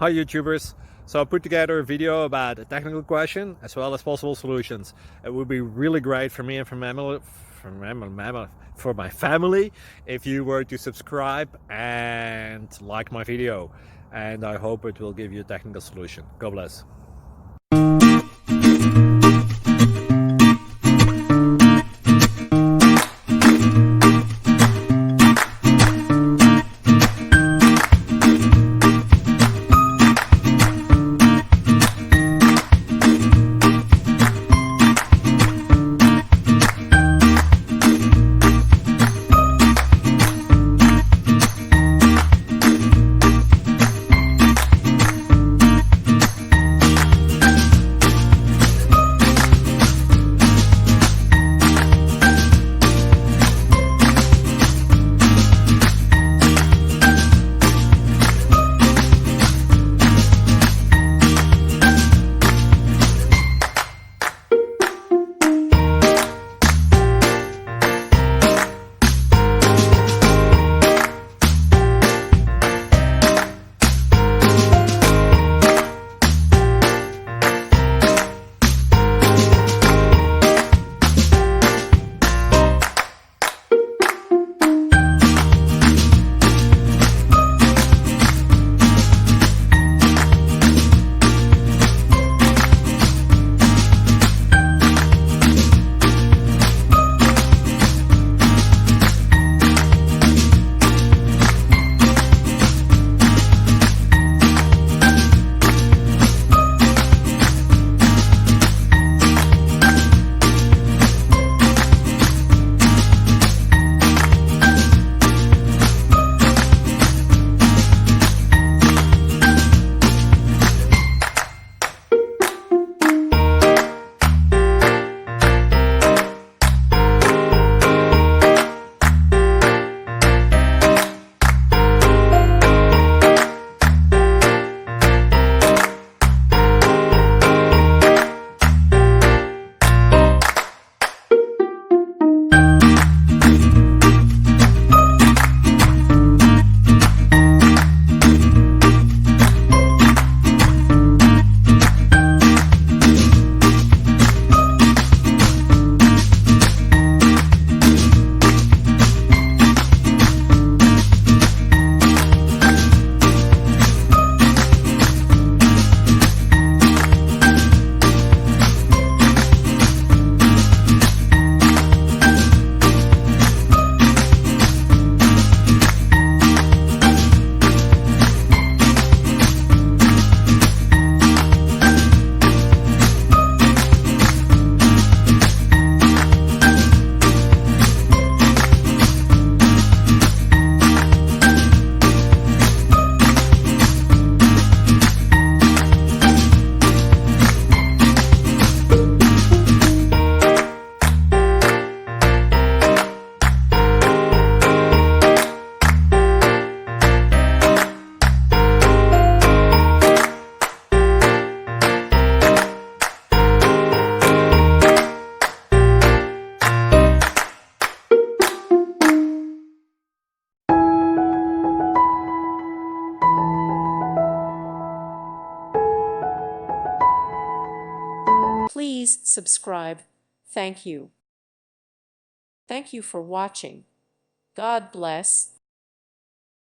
Hi YouTubers! So I put together a video about a technical question as well as possible solutions. It would be really great for me and for my family if you were to subscribe and like my video, and I hope it will give you a technical solution. God bless. Please subscribe. Thank you. Thank you for watching. God bless.